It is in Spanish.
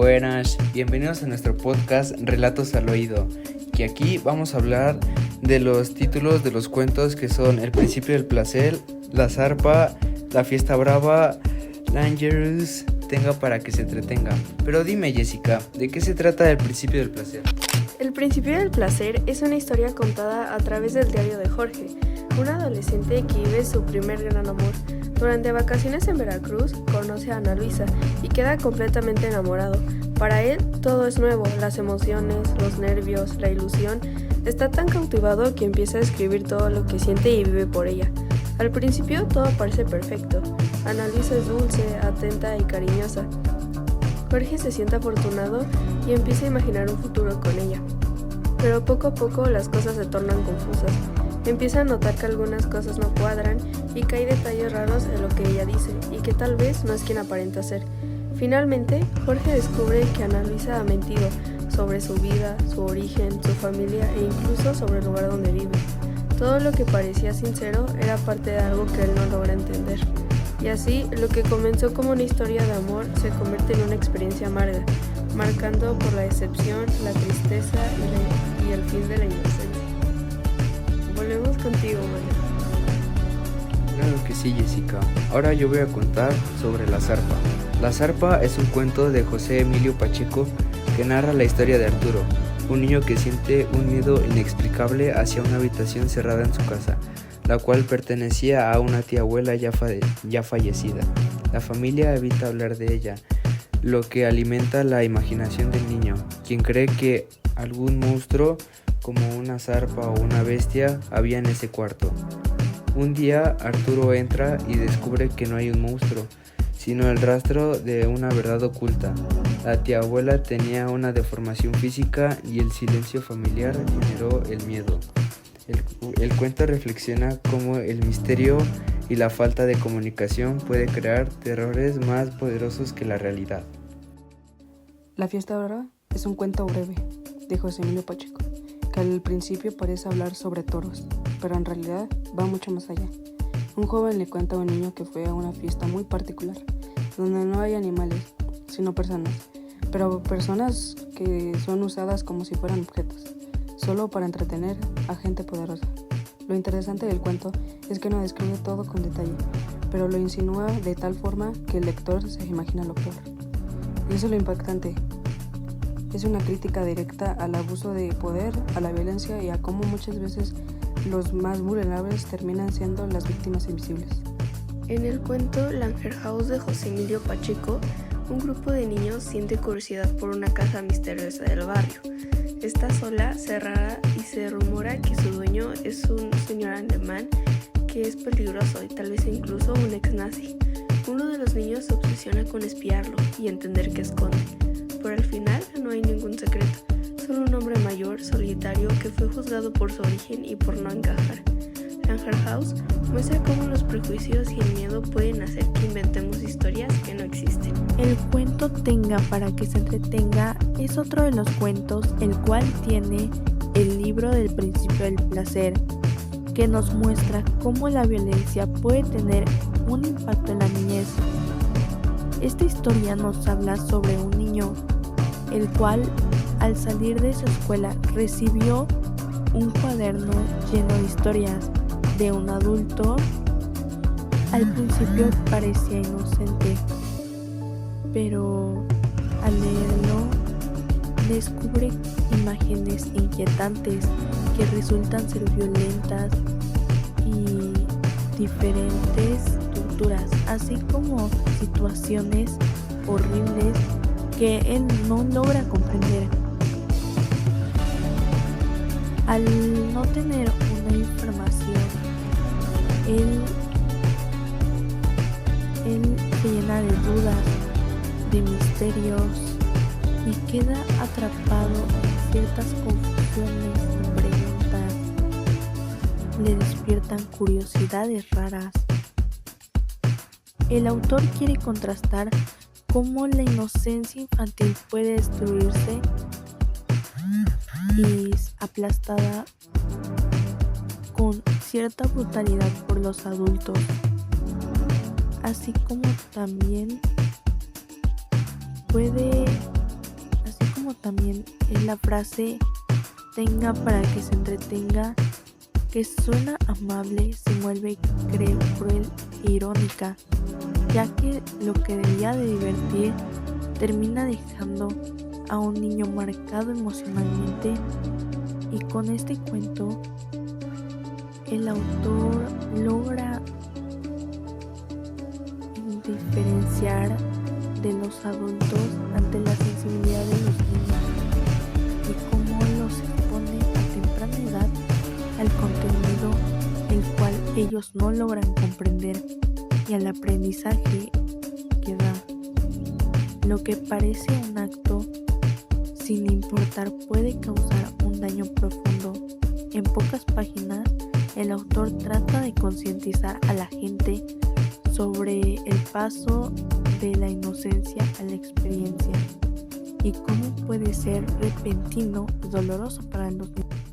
Buenas, bienvenidos a nuestro podcast Relatos al Oído, que aquí vamos a hablar de los títulos de los cuentos que son El Principio del Placer, La Zarpa, La Fiesta Brava, Langerus, Tenga para que se entretenga. Pero dime, Jessica, ¿de qué se trata El Principio del Placer? El Principio del Placer es una historia contada a través del diario de Jorge, un adolescente que vive su primer gran amor. Durante vacaciones en Veracruz, conoce a Ana Luisa y queda completamente enamorado. Para él, todo es nuevo, las emociones, los nervios, la ilusión. Está tan cautivado que empieza a escribir todo lo que siente y vive por ella. Al principio, todo parece perfecto. Ana Luisa es dulce, atenta y cariñosa. Jorge se siente afortunado y empieza a imaginar un futuro con ella. Pero poco a poco las cosas se tornan confusas. Empieza a notar que algunas cosas no cuadran y que hay detalles raros en lo que ella dice y que tal vez no es quien aparenta ser. Finalmente, Jorge descubre que Ana Luisa ha mentido sobre su vida, su origen, su familia e incluso sobre el lugar donde vive. Todo lo que parecía sincero era parte de algo que él no logra entender. Y así, lo que comenzó como una historia de amor se convierte en una experiencia amarga, marcando por la decepción, la tristeza y el fin de la inocencia. Volvemos contigo, Manuel. Claro que sí, Jessica. Ahora yo voy a contar sobre La Zarpa. La Zarpa es un cuento de José Emilio Pacheco que narra la historia de Arturo, un niño que siente un miedo inexplicable hacia una habitación cerrada en su casa, la cual pertenecía a una tía abuela ya fallecida. La familia evita hablar de ella, lo que alimenta la imaginación del niño, quien cree que algún monstruo, como una zarpa o una bestia, había en ese cuarto. Un día Arturo entra y descubre que no hay un monstruo, sino el rastro de una verdad oculta. La tía abuela tenía una deformación física y el silencio familiar generó el miedo. El cuento reflexiona cómo el misterio y la falta de comunicación puede crear terrores más poderosos que la realidad. La Fiesta Brava es un cuento breve de José Emilio Pacheco, que al principio parece hablar sobre toros, pero en realidad va mucho más allá. Un joven le cuenta a un niño que fue a una fiesta muy particular, donde no hay animales, sino personas, pero personas que son usadas como si fueran objetos, solo para entretener a gente poderosa. Lo interesante del cuento es que no describe todo con detalle, pero lo insinúa de tal forma que el lector se imagina lo peor. Y eso es lo impactante. Es una crítica directa al abuso de poder, a la violencia y a cómo muchas veces los más vulnerables terminan siendo las víctimas invisibles. En el cuento Langerhaus de José Emilio Pacheco, un grupo de niños siente curiosidad por una casa misteriosa del barrio. Está sola, cerrada y se rumora que su dueño es un señor alemán que es peligroso y tal vez incluso un ex-nazi. Uno de los niños se obsesiona con espiarlo y entender qué esconde, pero al final no hay ningún secreto, solo un hombre mayor, solitario, que fue juzgado por su origen y por no encajar. Langerhaus muestra cómo los prejuicios y el miedo pueden hacer que inventemos historias que no existen. El cuento Tenga para que se entretenga es otro de los cuentos, el cual tiene el libro del Principio del Placer, que nos muestra cómo la violencia puede tener un impacto en la niñez. Esta historia nos habla sobre un niño, el cual al salir de su escuela recibió un cuaderno lleno de historias de un adulto. Al principio parecía inocente, pero al leerlo descubre imágenes inquietantes que resultan ser violentas y diferentes torturas, así como situaciones horribles que él no logra comprender. Al no tener una información, él se llena de dudas, de misterios y queda atrapado en ciertas confusiones y preguntas. Le despiertan curiosidades raras. El autor quiere contrastar cómo la inocencia infantil puede destruirse y es aplastada con cierta brutalidad por los adultos, así como también puede último también es la frase tenga para que se entretenga, que suena amable, se vuelve cruel e irónica, ya que lo que debía de divertir termina dejando a un niño marcado emocionalmente. Y con este cuento el autor logra diferenciar de los adultos ante la sensibilidad de los niños y cómo los expone a temprana edad al contenido el cual ellos no logran comprender y al aprendizaje que da. Lo que parece un acto sin importar puede causar un daño profundo. En pocas páginas, el autor trata de concientizar a la gente sobre el paso de la inocencia a la experiencia y cómo puede ser repentino y doloroso para los niños.